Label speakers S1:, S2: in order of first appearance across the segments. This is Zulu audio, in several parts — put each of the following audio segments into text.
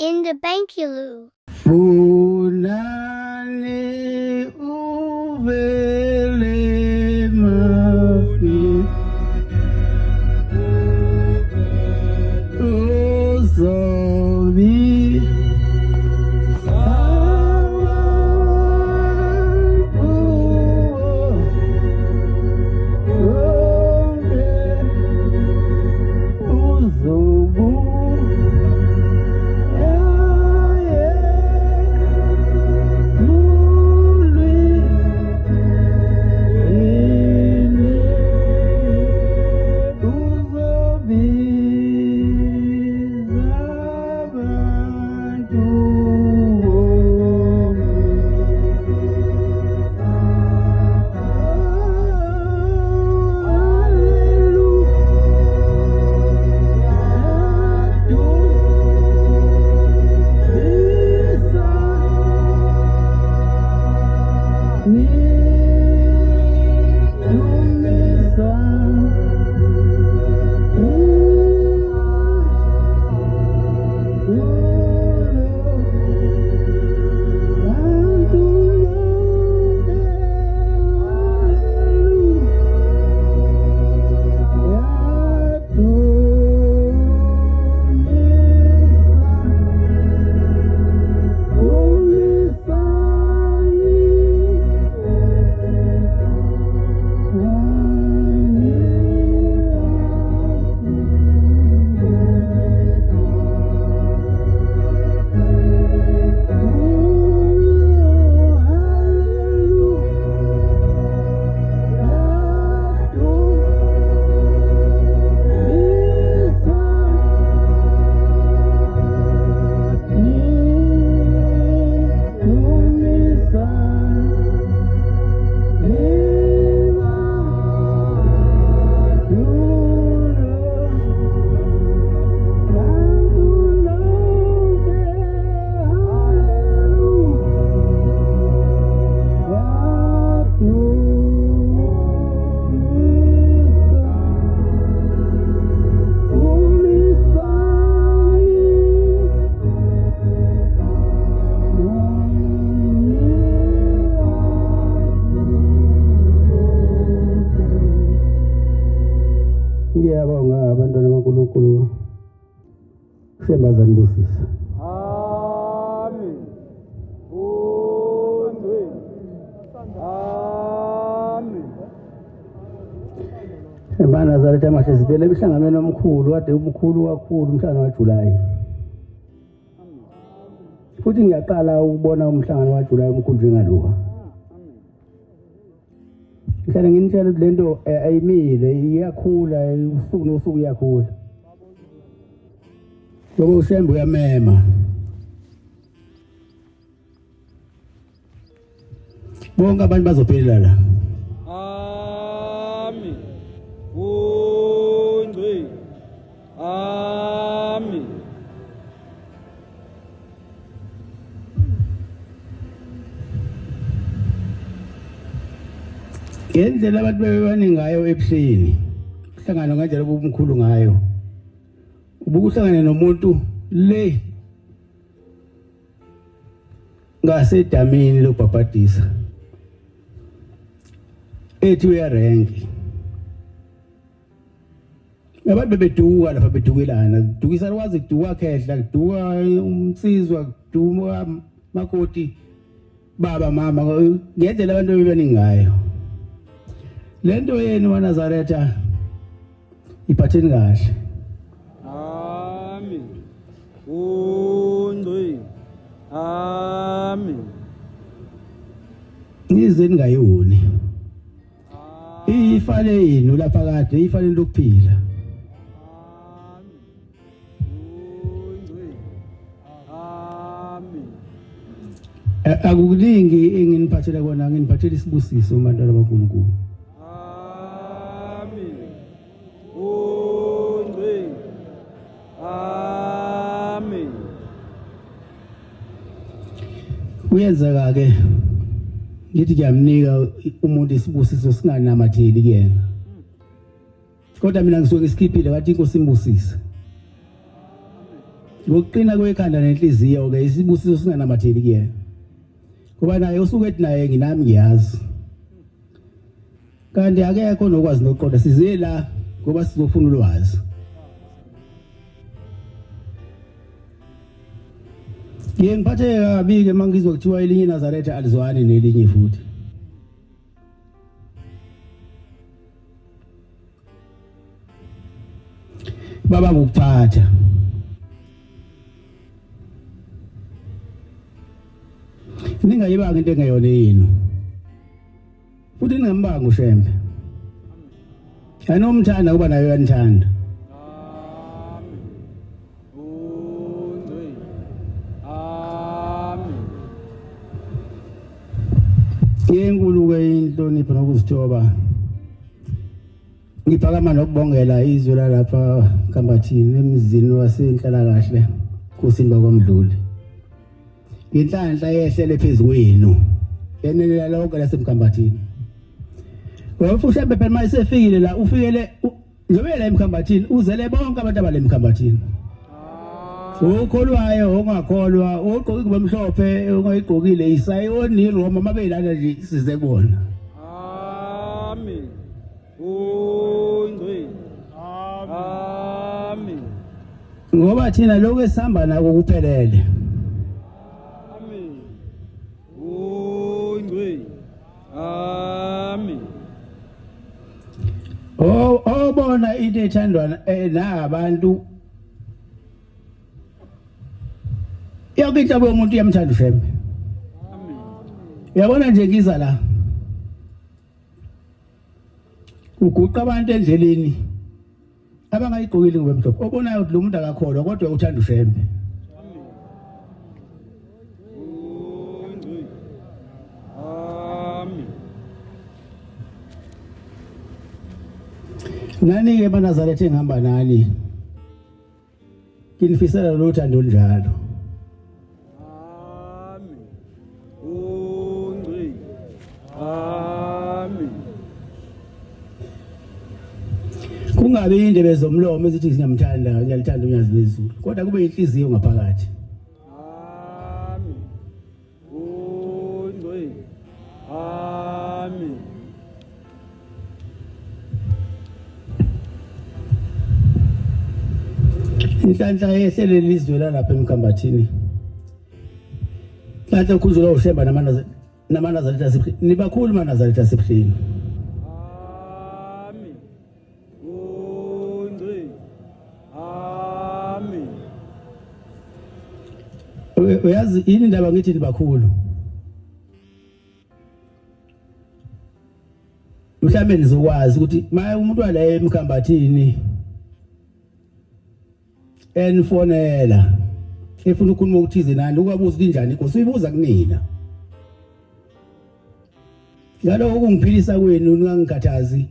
S1: In the Bankulu.
S2: Funale uvele mafi uzobi ngiyabonga abantwana bakaNkulunkulu sembazani bosisa
S3: Amen. Undwe. Amen.
S2: eBanazaretha amashe sivele emhlanganweni omkhulu kade umkhulu kakhulu umhlangano kaJulayi futhi ngiyaqala ukubona umhlangano kaJulayi omkhulu njengalowa ngihlale nginitshela ukuthi lento ayimile iyakhula usuku nosuku iyakhula ngoba uShembe uyamema bonke abantu bazophelela la
S3: Amen. Undwe. Amen.
S2: ngendlela abantu bebaningi ngayo ebuhleni uhlangano kanjalo bomkhulu ngayo ubukuhlangana nomuntu le ngasedamini lobhabhadisa ethi uyarenki abantu bebeduka lapha bedukelana kudukisa kwazi kuduka khehla kuduka umsizwa kuduka makoti baba mama ngendlela abantu bebaningi ngayo lento yenu waNazaretha iphatheni kahle
S3: Amen. Undwe. Amen.
S2: ngize ningayoni ifale yini lapha kade ifale lokuphila akukuningi enginiphathela kona nginiphathela isibusiso abantwana bakaNkulunkulu
S3: Amen. Undwe. Amen.
S2: kuyenzeka ke ngithi ngiyamnika umuntu isibusiso singanamatheli kuyena kodwa mina ngisuke isikhiphile wathi inkosi imbusise ngokuqina kwekhanda nenhliziyo ke isibusiso singanamatheli kuyena kuba naye usuke ethi naye nginami ngiyazi kanti akekho nokwazi nokuqonda size la ngoba sizofuna ulwazi ngiphatheke kabi ke mangizwa kuthiwa elinye iNazaretha alizwani nelinye futhi baba ngokuphatha ningayibanga into engeyona yini futhi ningambanga uShembe anomthanda kuba nayo yanithanda ngenkulu ke inhlonipho nokuzithoba ngiphakama nokubongela izwe lapha Kambathini emzini wasenhlala kahle kusini kwaMdluli inhlanhla yehlele phezulu kwenu yenela lonke lasemkambathini wafu Shembe phela mase efikile la ufikele njobe la emkambathini uzele bonke abantu abale emkambathini ukholwayo ongakholwa ugqoki kube mhlophe ongayigqokile isayoni iRoma mabelana nje size kubona
S3: amen ungwe amen
S2: ngoba thina lokho esihamba nako kuphelele
S3: amen ungwe amen
S2: obona into ethandwa nabantu yonke into yomuntu yamthanda uShembe
S3: amen
S2: yabona nje ngiza la uguqa abantu endleleni abangayigqokile ngobemhlophe obonayo ukuthi lo muntu akakholwa kodwa uthanda uShembe nani ke baNazaretha engihamba nani kinifisela lo thando njalo
S3: amen ungwe amen
S2: kungabe indebe zomlomo ezithi ngiyamthanda ngiyalithanda unyazi lezulu kodwa kube inhliziyo ngaphakathi
S3: amen ungwe amen
S2: inhlanhla yehlele lizwe lapha emkambathini manje ukhuzula uShembe naManazaretha siphi nibakhulu maNazaretha siphi
S3: amen ungwe amen
S2: uyazi yini indaba ngithi nibakhulu mhlambe nizokwazi ukuthi maye umuntu wala emkambathini enfonela efuna ukukhuluma ukuthize nani ukwabuza ukuthi njani inkosi uyibuza kunina ngalo ukungiphilisa kwenu ningangikhathazi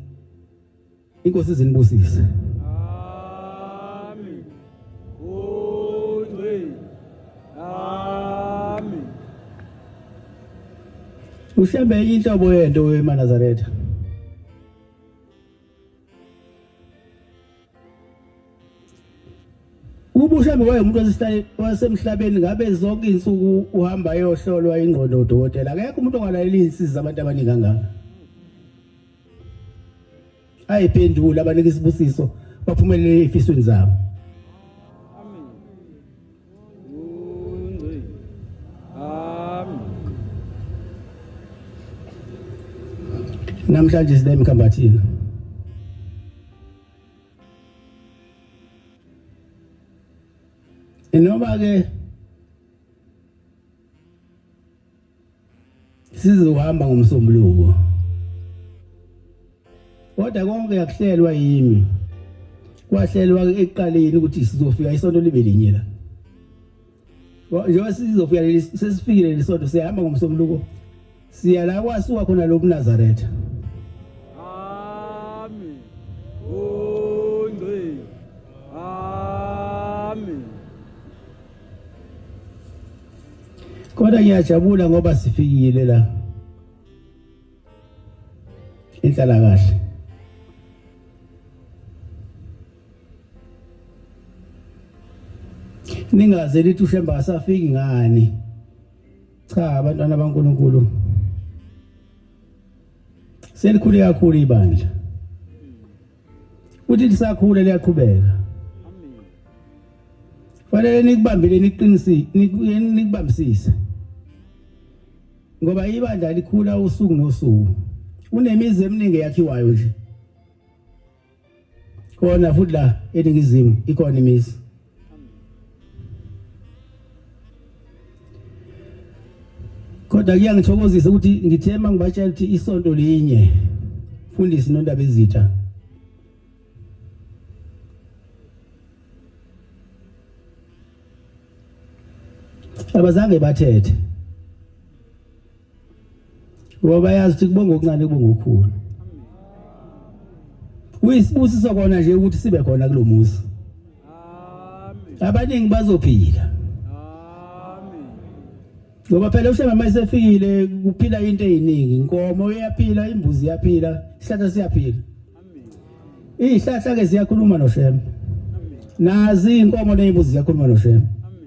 S2: inkosi izinibusise
S3: amen ungwe amen
S2: uShembe inhlobo yento weManazaretha ubuShembe wayemuntu wasemhlabeni ngabe zonke insuku uhamba eyohlolwa ingqondo udokotela akekho umuntu ongalaleli insiza abantu abaningi kangaka ayiphendula abanika isibusiso baphumelele efisweni zabo
S3: amen ungwe amen
S2: namhlanje sila emkambathini noma ke sizohamba ngomsombuluko kodwa konke yakuhlelwa yimi kwahlelwa ekuqaleni ukuthi sizofika isonto libe linye la njengoba sizofika sesifikile lesonto siyahamba ngomsombuluko siya la kwasuka khona lo mNazaretha
S3: amen ungwe amen
S2: kodwa ngiyajabula ngoba sifikile la inhlala kahle ningaze lithi uShemba asafiki ngani. Cha abantwana baNkulunkulu selikhule kakhulu ibandla. Uthi lisakhula liyaqhubeka. Fanele nikubambile niqinisile nikubambisise. Ngoba ibandla likhula usuku nosuku. Unemizi eminingi yakhiwayo nje. Khona futhi la eningizimu ikhona imizi. Kodwa kuyangithokozisa ukuthi ngithema ngibatshela ukuthi isonto linye fundisi noNdaba Ezitha abazange bathethe ngoba bayazi ukuthi kubonga okuncane kubonga okukhulu. Uyisibusiso kona nje ukuthi sibe khona kulomuzi. Amen. Abaningi bazophila. Amen. Ngoba phela uShemba mayisefikile kuphila into eziningi, inkomo iyaphila, imbuzi iyaphila, isihlahla siyaphila. Amen. Izihlahla ke ziyakhuluma noShemba. Amen. Nazi inkomo nezimbuzi ziyakhuluma noShemba. Amen.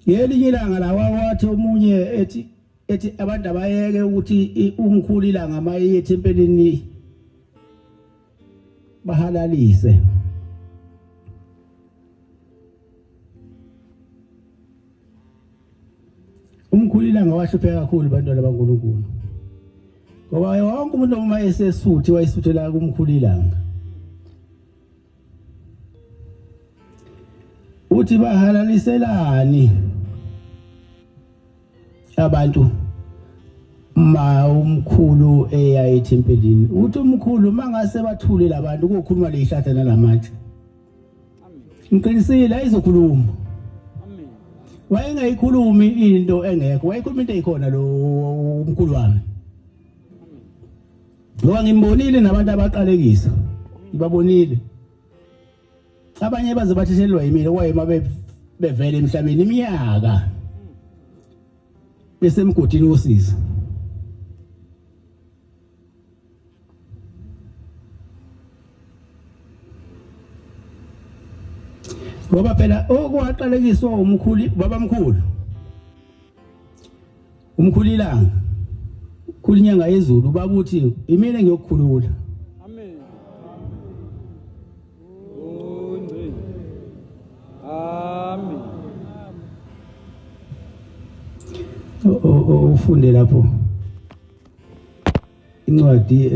S2: Yelinye ilanga lawa wathi omunye ethi abantu abayeke ukuthi umkhulu ilanga maye ethempelini bahalalise. Umkhulu ilanga wahlupheka kakhulu bantwana baNkulunkulu. Ngoba wonke umuntu uma esesuthi wayisuthela kumkhulu ilanga. Uthi bahalaliselani abantu ma umkhulu eya ethempelini. Uthi umkhulu mangase bathule labantu kokhuluma lezihlahla nalamatshe. Amen. Ngiqinisile ayizokhuluma. Amen. Wayengayikhulumi into engekho, wayikhuluma into eyikhona lo umkhulu wami. Ngoba ngimbonile nabantu abaqalekisa. Ngibabonile. Abanye baze bathethelwa yimina kwayema bevele emhlabeni iminyaka. Bese emgodini wosiza. Ngoba phela okwaqalekiswa umkhulu babamkhulu. Umkhulu ilanga. Khulu inyanga yezulu babuthi imina ngiyokukhulula. Amen. Amen. Ufunde lapho incwadi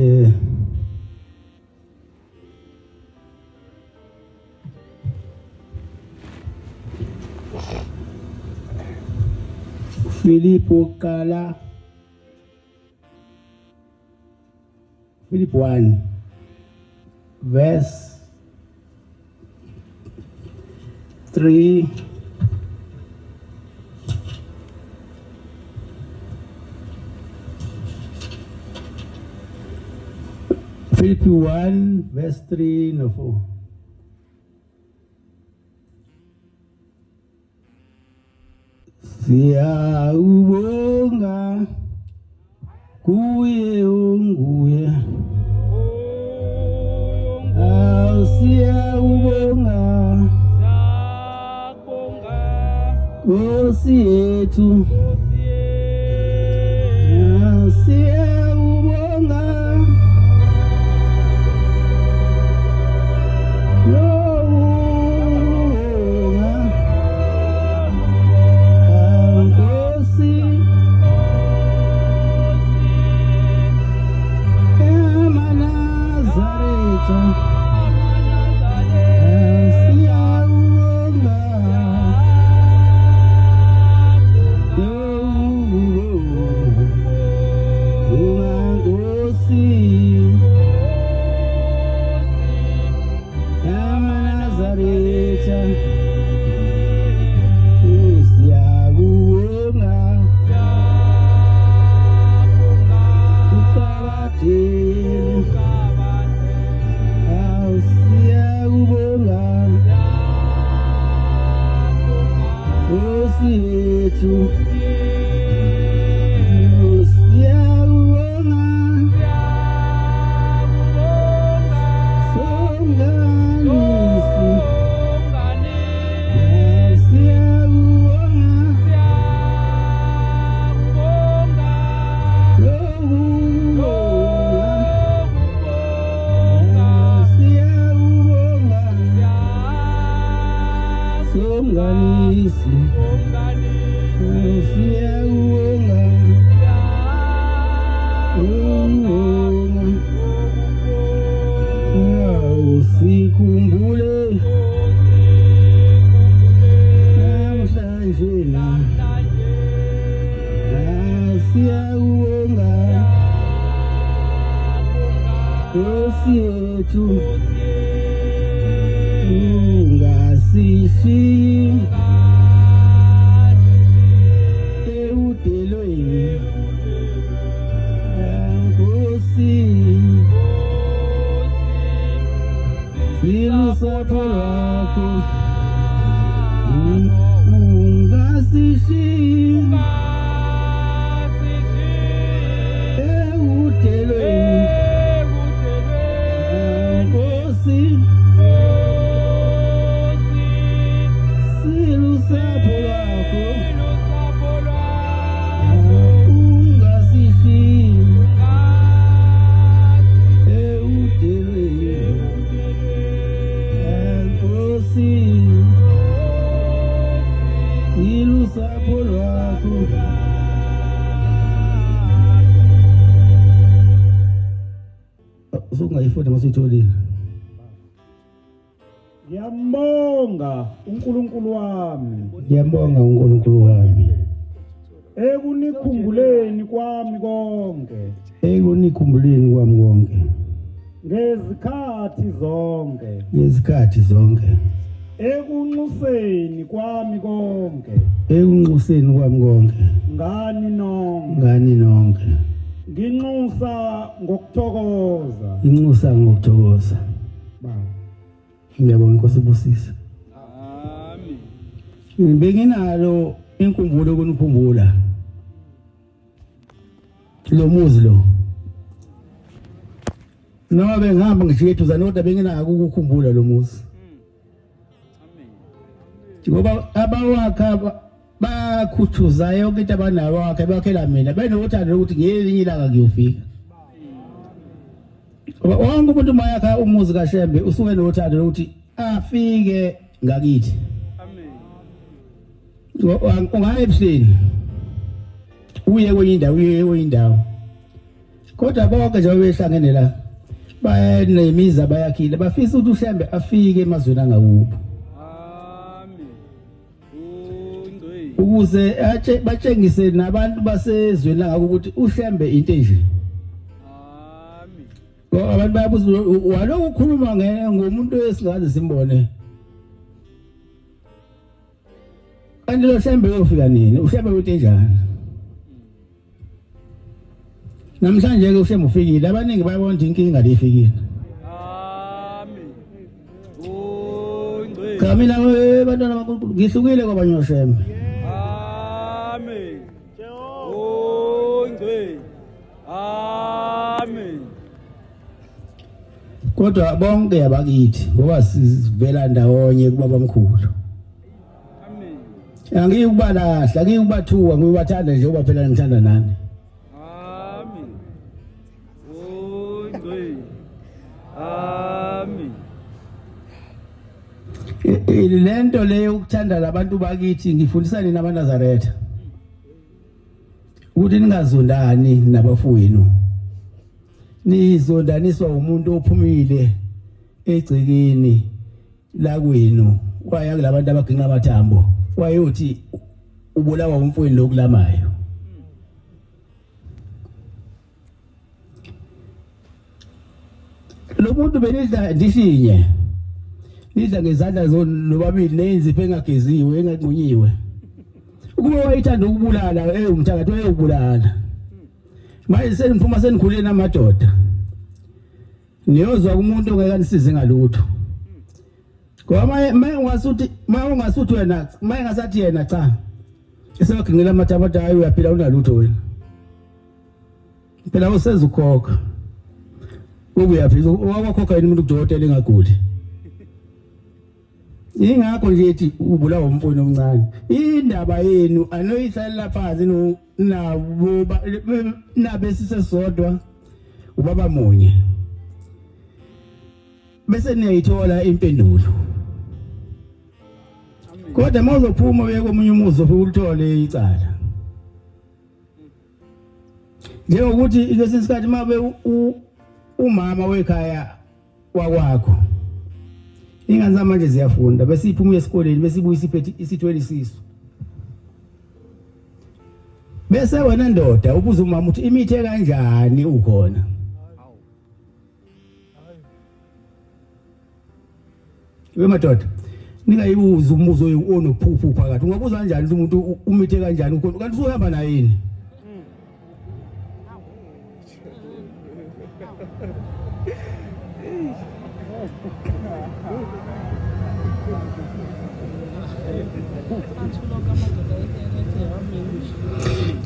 S2: Philippo 1 verse 3 Philippi 1 verse 3 no 4. Siyawubonga kuye unguye. Siyawubonga Nkosi yethu. Siyawubonga Nkosi yethu ungasishiyi eudelweni Nkosi silusapho lwakho ungasishiyi eudelweni Nkosi silusapho lwakho ungasishiyi eudelweni Nkosi silusapho lwakho usungayifunda masuyitholile
S1: Ngiyambonga uNkulunkulu wami
S2: ngiyambonga uNkulunkulu wami
S1: ekunikhumbuleni kwami konke
S2: ekunikhumbuleni kwami konke
S1: ngezikhathi zonke
S2: ngezikhathi zonke
S1: ekunxuseni kwami konke
S2: ekunxuseni kwami konke
S1: ngani nonke
S2: nginxusa
S1: ngokuthokoza
S2: ba ngiyabonga Nkosi busisa
S3: Amen.
S2: benginalo inkumbulo ukunikhumbula lo muzi lo noma bengihamba ngijike eduzane kodwa benginako ukukhumbula lo muzi
S3: Amen.
S2: ngoba abawakha bakhuthuza yonke into abanayo wakhe bakhela mina benothando ukuthi ngelinye ilanga ngiyofika ngoba wonke umuntu mayakha umuzi kaShembe usuke nothando ukuthi afike ngakithi
S3: Amen.
S2: ungaye ebuhleni uye kwenye indawo kodwa bonke nje behlangene la bayenemiza bayakhile bafisa ukuthi uShembe afike emazweni angakubo
S3: Amen. Ungcwe.
S2: ukuze batshengise nabantu basezweni la ukuthi uShembe into enje
S3: Amen.
S2: abantu bayabuza waloko ukhuluma ngomuntu esingaze simbone kanti lo Shembe uyofika nini uShembe uthi enjani namhlanje ke uShembe ufikile abaningi bayabona inkinga lefikile
S3: Amen. Ungcwe.
S2: kamina bantwana baNkulunkulu ngihlukile kwabanye oShembe
S3: Amen. Ungcwe. Amen.
S2: kodwa bonke abakithi ngoba sivela ndawonye kubaba omkhulu
S3: Amen.
S2: angiyukubalahla ngiyukubathuka ngibathanda nje ngoba phela ngithanda nani
S3: Amen. Ungcwe. Amen.
S2: lento leyo ukuthanda labantu bakithi ngifundisa nina abaNazaretha ukuthi ningazondani nabafowenu nizondaniswa umuntu ophumile egcekeni la kwenu waya kulabantu abaginqa amathambo wayothi ubulawa umfowenu lokulamayo lo muntu benidla ndishinye nidla ngezandla zobabili nenzipho engageziwe enganqunyiwe ukuba wayithanda ukubulala umthakathi wayobulala manje seniphuma senikhulile namadoda niyozwa umuntu ongekanisize ngalutho ngoba maye ungasuthi wena maye ngasathi yena cha esewagingela amathambo hayi uyaphila unalutho wena phela usezukhokha ubuyaphila wakhokha yini umuntu kujotela engaguli ingakho nje ethi ubulawa umfowenu omncane indaba yenu anoyihlalela phansi nabo nabe sisesodwa ubaba munye bese niyayithola impendulo kodwa mawuzophuma uye komunye umuzi ufike ulithole icala njengokuthi leso sikhathi mabe umama wekhaya wakwakho ingane manje ziyafunda bese iphuma esikoleni bese ibuya isiphethe isithwele isisu bese wena ndoda ubuza umama uthi imithe kanjani ukhona Wemadoda ningayibuza umbuzo onophuphu phakathi ungabuza kanjani umuntu umithe kanjani kanti usuhamba naye yini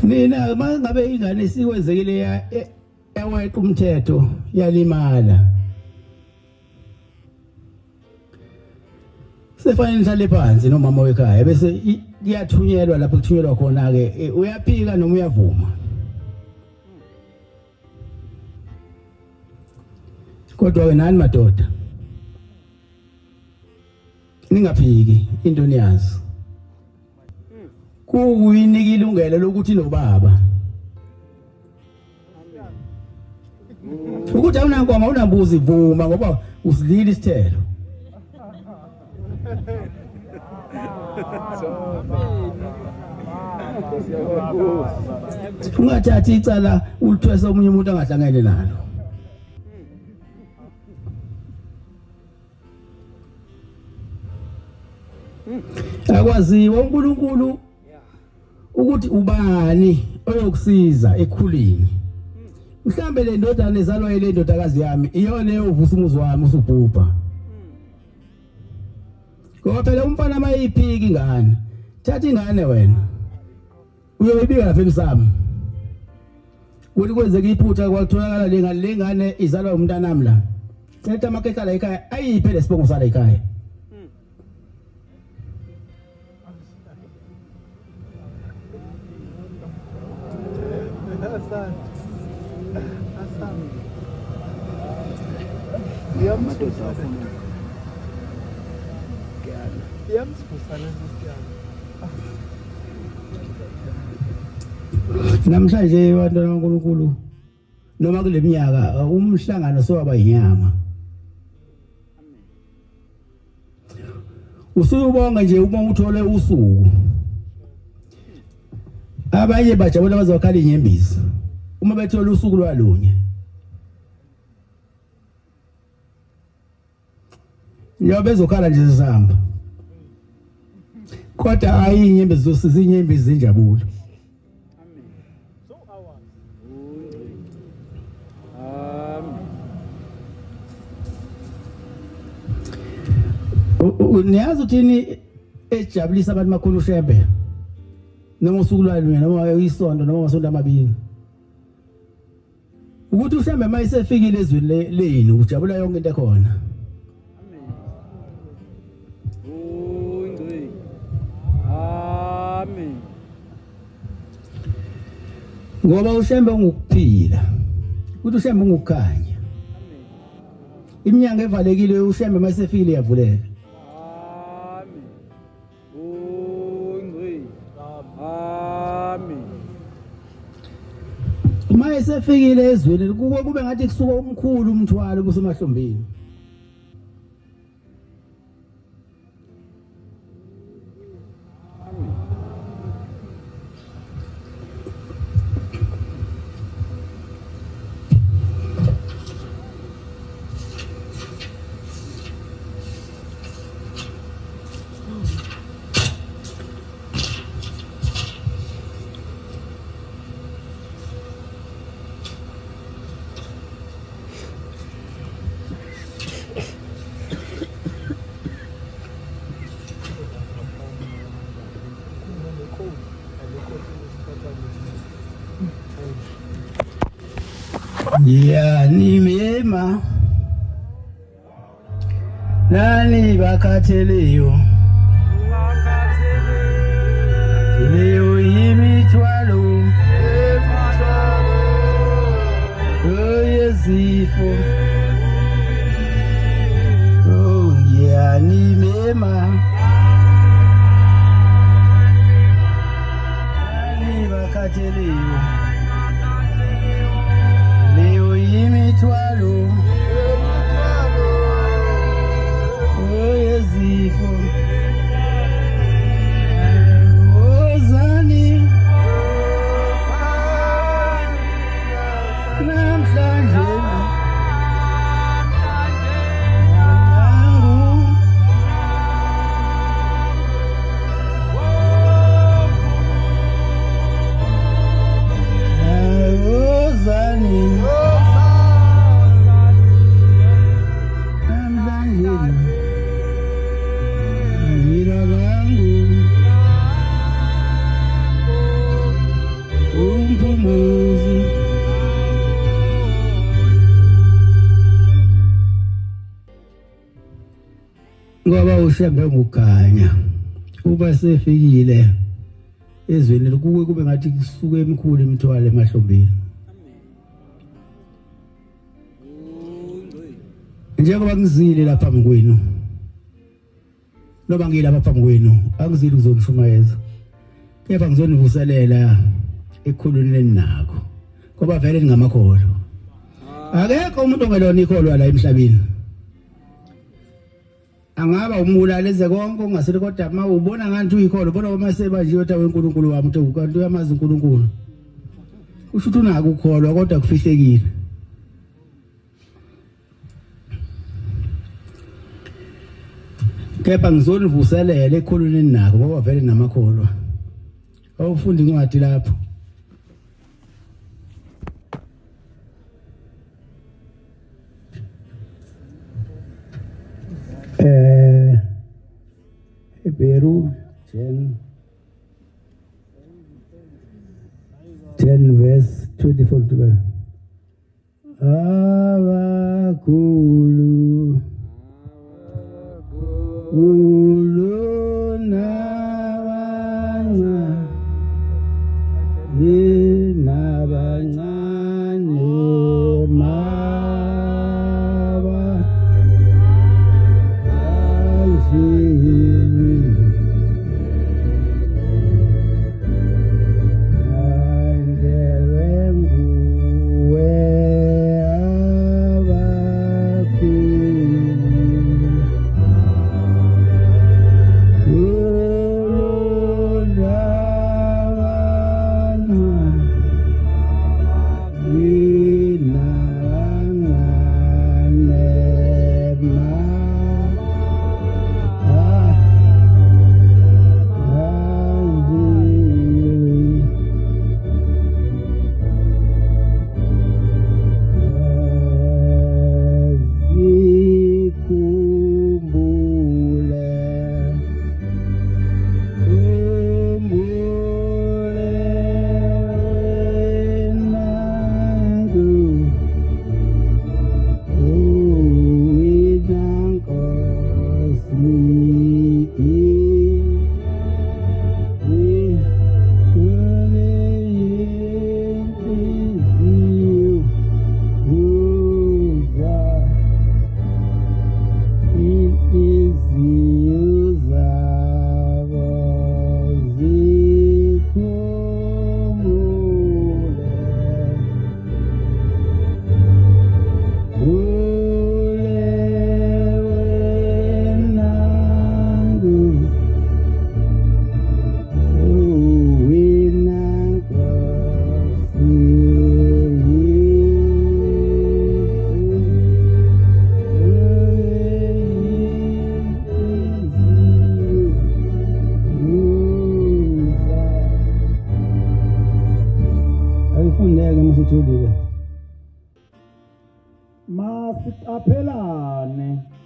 S2: Nina mangabe ingane sikwenzekile yaweqa umthetho yalimala Sefanele nihlale phansi nomama wekhaya bese iyathunyelwa lapho kuthunyelwa khona ke uyaphika noma uyavuma Kodwa ke nani madoda ningaphiki into niyazi kuyinika ilungelo lokuthi nobaba ukuthi awunankomo awunambuzi vuma ngoba usilila isithelo ungathathi icala ulithwesa omunye umuntu angahlangene nalo akwaziwa uNkulunkulu ukuthi ubani oyokusiza ekhulini mhlambe le ndodana ezalwa ile ndodakazi yami iyona eyovusa umuzi wami usubhubha ngoba phela umfana mayiphiki ingane thatha ingane wena uyoyibika lapha emsamo ukuthi kwenzeka iphutha kwatholakala lengane izalwa umntanami la setha amakeka la ekhaya ayiphe lesibongo sala ekhaya Namhlanje abantu kaNkulunkulu noma kule minyaka umhlangano sowaba inyama usuyubonga nje uma uthole usuku abanye bajabula bazokhala inyembezi uma bethola usuku lwalunye njobe bezokhala nje zihamba kodwa ayinyembezi zosiza inyembezi zenjabulo Niyazi uthini ejabulisa abantu makhulu ushembe noma usuku lwalunye noma isonto noma amasonto amabili ukuthi ushembe mayisefikile ezweni leni ujabula yonke into ekhona
S3: Amen
S2: ngoba ushembe ungukuphila ukuthi ushembe ungukukhanya iminyanga evalekile ushembe mayisefikile yavuleka uma esefikile ezweni kube ngathi kusuka umkhulu umthwalo kusemahlombe Ya nimema nani bakhatheleyo leyo imithwalo yezifo ya nimema nani bakhatheleyo imithwalo yezifo ozani namhlanje ngoba ushembe ngokukhanya uba sefikile ezweni kuwe kube ngathi kusuke emkhulu imthwalo emahlombeni njengoba ngizile lapha phambi kwenu noma ngilapha phambi kwenu angizili ukuzonishumayeza kepha ngizonivuselela ekhuluneni nakho ngoba vele ningamakholwa akekho umuntu ongelona ikholwa la emhlabeni angaba umulaleze konke ungasele kodwa uma ubona ngathi uyikholo bona uma sebanjiwe ta weNkulunkulu wami uthi ukanti uyamazi uNkulunkulu kusho ukuthi unaka ukholwa kodwa kufihlekile kepha ngizonivuselela ekhuluneni nakho ngoba vele namakholwa awufundi incwadi lapho Hebrew 10 verse 24 Abakulu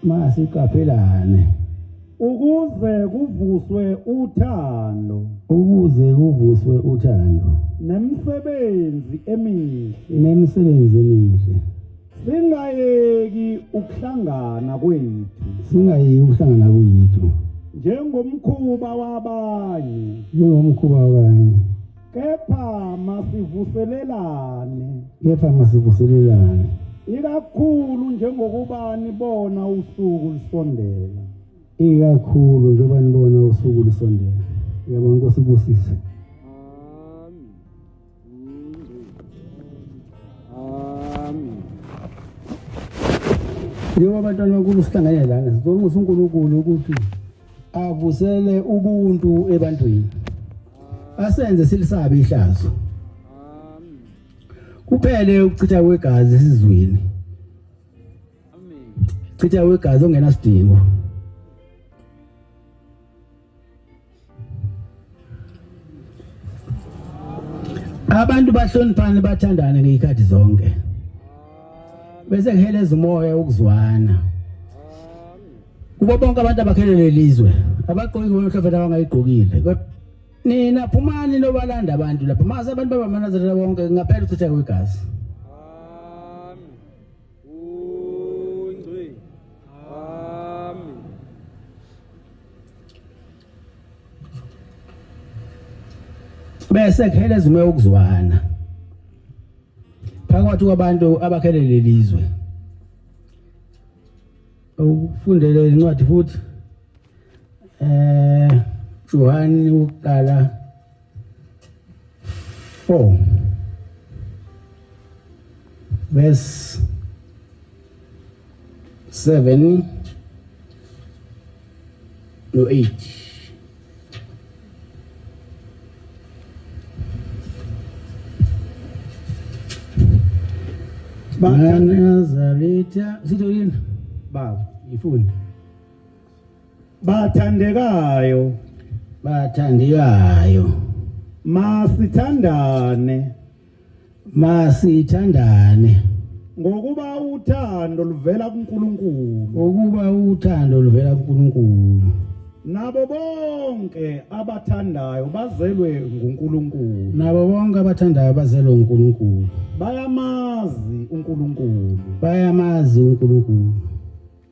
S2: Masiqaphelane
S1: ukuze kuvuswe uthando nemisebenzi emihle singayeki ukuhlangana kwethu njengomkhuba wabanye kepha masivuselelane ikakhulu njengokuba nibona usuku lisondela
S2: Yabonga Nkosi Busisi
S3: Amen.
S2: njengoba abantwana bankulu sihlangane lana sizonxusa uNkulunkulu ukuthi avusele ubuntu ebantwini asenze silisabe ihlazo kuphele ukuchitha kwegazi esizweni chitha kwegazi ongenasidingo abantu bahloniphane bathandane ngezikhathi zonke bese kuheleza umoya ukuzwana kubo bonke abantu abakhelele ilizwe abagqokile umhlophe abangayigqokile nina phumani nobalanda abantu lapha mase abantu babamanazela bonke ngaphela ukuchitha kwegazi bese kheleza umoya ukuzwana phakathi kwabantu abakhelele lelizwe. Ufundele incwadi futhi Johani uqala 4 verse 7 no 8. Nazareta sitholini
S1: baba
S2: ifuni
S1: bathandekayo
S2: bathandekayo masithandane
S1: ngokuba uthando luvela kuNkulunkulu
S2: ukuba uthando luvela kuNkulunkulu
S1: nabo bonke abathandayo bazelwe nguNkulunkulu
S2: bazelwe nguNkulunkulu
S1: bayamazi uNkulunkulu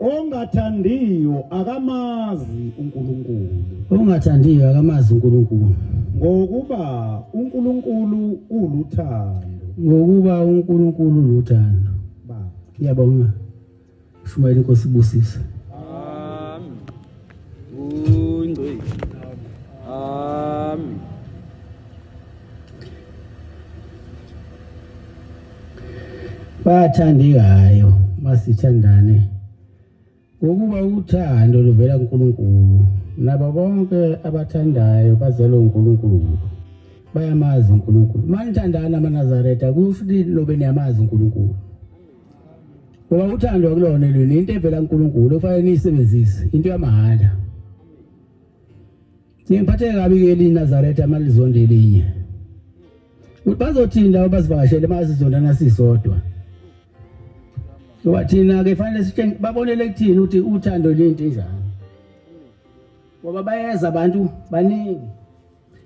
S1: ongathandiyo akamazi uNkulunkulu ngokuba uNkulunkulu uluthando baba
S2: ngiyabonga shumayela inkosi ibusisa.
S3: Amen.
S2: Bathandekayo masithandane ngokuba uthando luvela kuNkulunkulu nabo bonke abathandayo bazelwe uNkulunkulu bayamazi uNkulunkulu. Manithandana amaNazareta kusho ukuthi lobe niyamazi uNkulunkulu. Ngoba uthando akulona lona into evela kuNkulunkulu ofanele niyisebenzise into yamahala. Ngiphathe kabi ke leNazareta malizonde linye. Bazothinda abasivakashele masizondana sisodwa. Ngoba thina ke fanele sitshenge babonele kuthini ukuthi uthando linto enjani. Ngoba bayeza abantu baningi.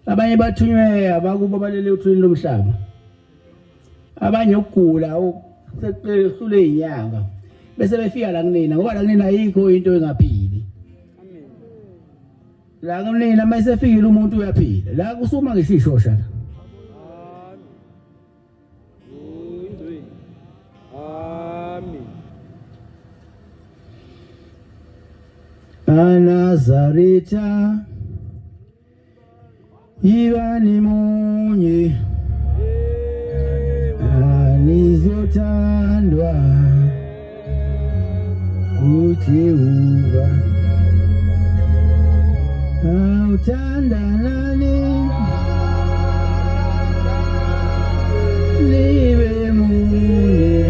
S2: Abanye bathunywe abakubo balele uthweni lomhlaba. Abanye ukugula seqesule inyanga. Bese befika la kunina ngoba la kunina ayikho into engaphili. La kunina mase fikile umuntu uyaphila. La kusuma ngisishosha la. Nazareta ibani munye anizothandwa uJehova uthanda nani libe munye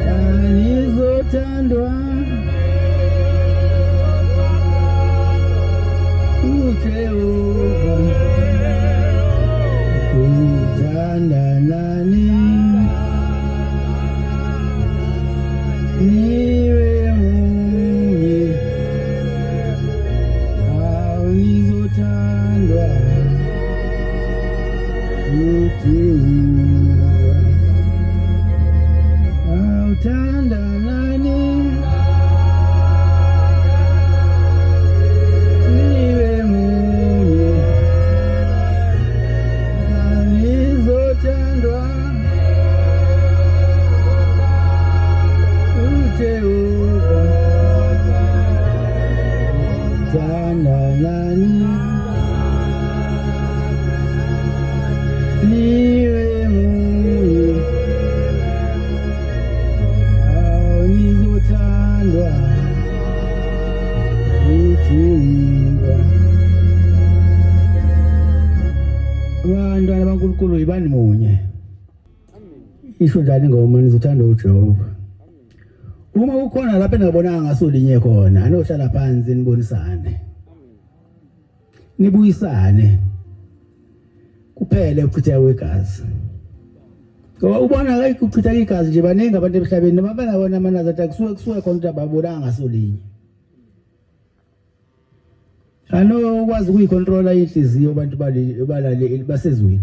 S2: anizothandwa Jehova uthanda nani niwe munye awuzothandwa Jehova uthanda nani abantwana baNkulunkulu ibani munye. Isho njani ngoma nizothanda uJehova. Uma ukhona lapha engabonanga ngasolinye khona anohlala phansi nibonisane. Nibuyisane. Kuphele ukuchitha kwegazi. Ngoba ubona ke ukuchitha igazi nje baningi abantu emhlabeni babangabona amaNazareta kusuke khona ukuthi ababonanga ngasolinye. Ukwazi ukuyicontrola inhliziyo abantu balale basezweni.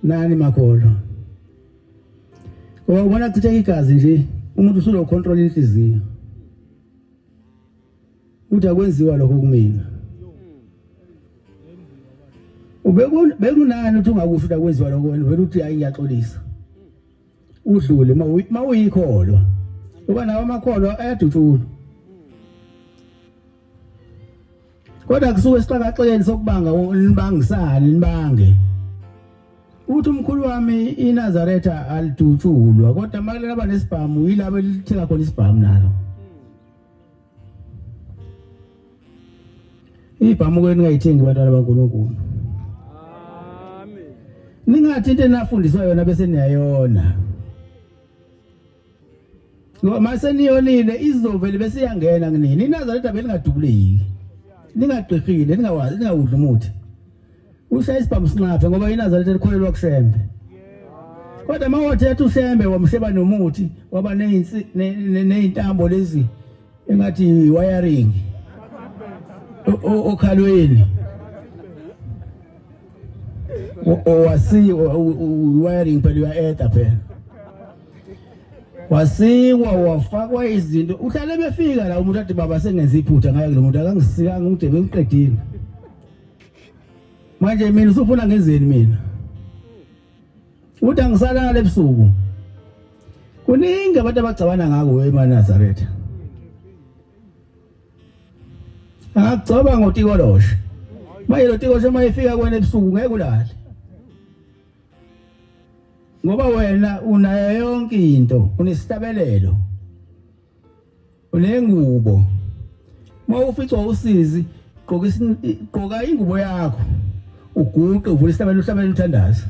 S2: Nani makholo. Ngoba ubona kuchitha igazi nje umuntu usulo control inhliziyo. Uthi akwenziwa lokho kumina. bekunani ukuthi ungakusho ukuthi akwenziwa lokho wena uthi hayi ngiyaxolisa udlule mawuyikholwa ngoba nawo amakholwa ayadutshulwa kodwa kusuke isixakaxekeni sokubanga nibangisani nibange uthi umkhulu wami iNazaretha alidutshulwa kodwa manje laba nesibhamu yilabo elithenga khona isibhamu nalo ibhamu kweningayithengi bantwana baNkulunkulu
S3: Amen.
S2: ningathi into enafundiswa yona bese niyayona ngoba mase niyonile izovele bese iyangena kunini iNazaretha belingadubuleki ningagqirhile ningawazi ningawudla umuthi ushaya isibhamu sinqaphe ngoba iNazaretha likholelwa kushembe kodwa mawathetha ushembe wamsheba nomuthi waba nezintambo lezi engathi wiring okhalweni wasi wiring phela uya-etha phela wasikwa wafakwa izinto uhlale befika la umuntu athi baba sengenza iphutha ngaye kulo muntu akangisikanga ukuthi bekuqedile manje mina usufuna ngenzeni mina uthi angisalala ebusuku kuningi abantu abacabana ngako eNazaretha angagcoba ngotikoloshe maye lo tikoloshe mayefika kwena ebusuku ngeke ulale ngoba wena unayo yonke into unestabelelo unengubo mawuficwa usizi gqoka ingubo yakho uguqe uvule istabelelo uhlabele uthandaza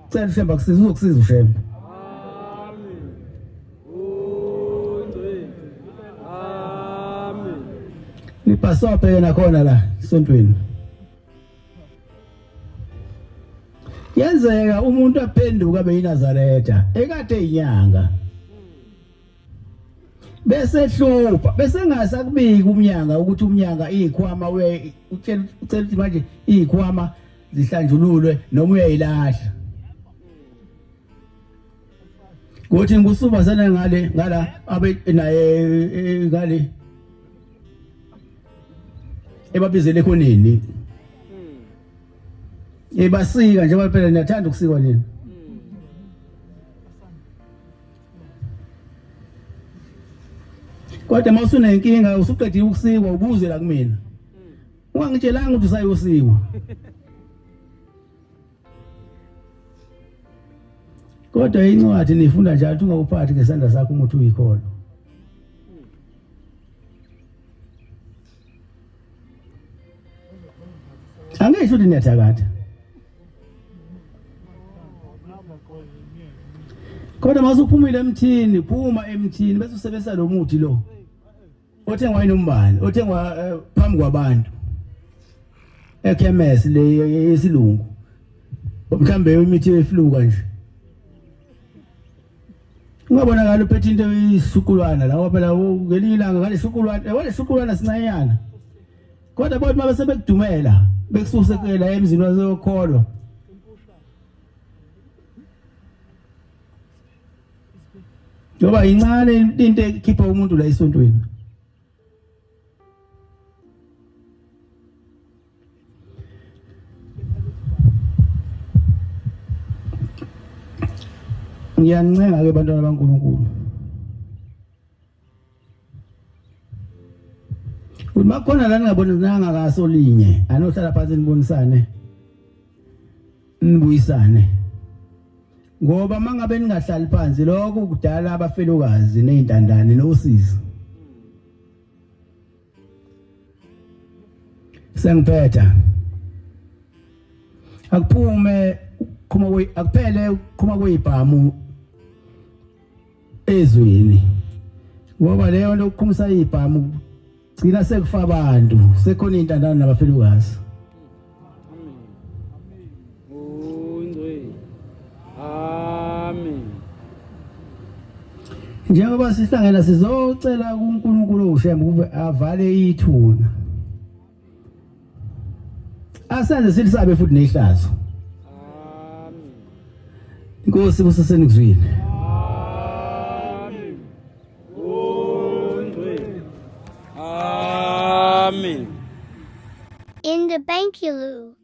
S2: cela ushemba kusiza uzokusiza ushemba nipasophe yena khona la isontweni yenzeka umuntu aphenduka beyiNazaretha ekade inyanga bese hlupha bese ngasakubika umnyanga ukuthi umnyanga izikhwama utshela ukuthi manje izikhwama zihlanjululwe noma uyayilahla kuthi ngikusuba sana ngala abe naye ngale ebabizele khonini ebasika njengoba phela niyathanda ukusikwa nini kodwa mawusunenkinga usuqedile ukusikwa ubuze la kumina ungangitshelanga ukuthi usayosikwa kodwa incwadi nifunda njalo ukuthi ungawuphathi ngesandla sakho umuthi uyikholo angisho ukuthi niyathakatha kodwa masuphumile emthini phuma emthini bese usebenzisa lo muthi lo othengwa inombani othengwa phambi kwabantu ekhemesi le yesilungu mhlambe imithi yeflu kanje ungabonakala uphethe into eyishukulwana la phela ngelinye ilanga ngale shukulwana wale shukulwana sincanyana kodwa bathi mabe sebekudumela bekususekela emzini wasokholwa ngoba incane into ekhipha umuntu la esontweni ngiyancenga ke bantwana baNkulunkulu ukuthi makhona la ningabonanga ngaso linye anohlala phansi nibonisane nibuyisane ngoba mangabe ningahlali phansi lokho kudala abafelokazi nezintandane nosizi sengiphetha akuphume akuphele qhuma kwezibhamu ezweni ngoba leyo nto ukuqhumisa izibhamu gcina sekufa abantu sekhona intandane nabafelokazi
S3: Amen.
S2: njengoba sihlangana sizocela kuNkulunkulu ushembe kube avale ithuna asenze silisabe futhi nehlazo
S3: Amen.
S2: inkosi kusesenikuzwini
S3: Amen. Amen.
S4: In the Bankulu.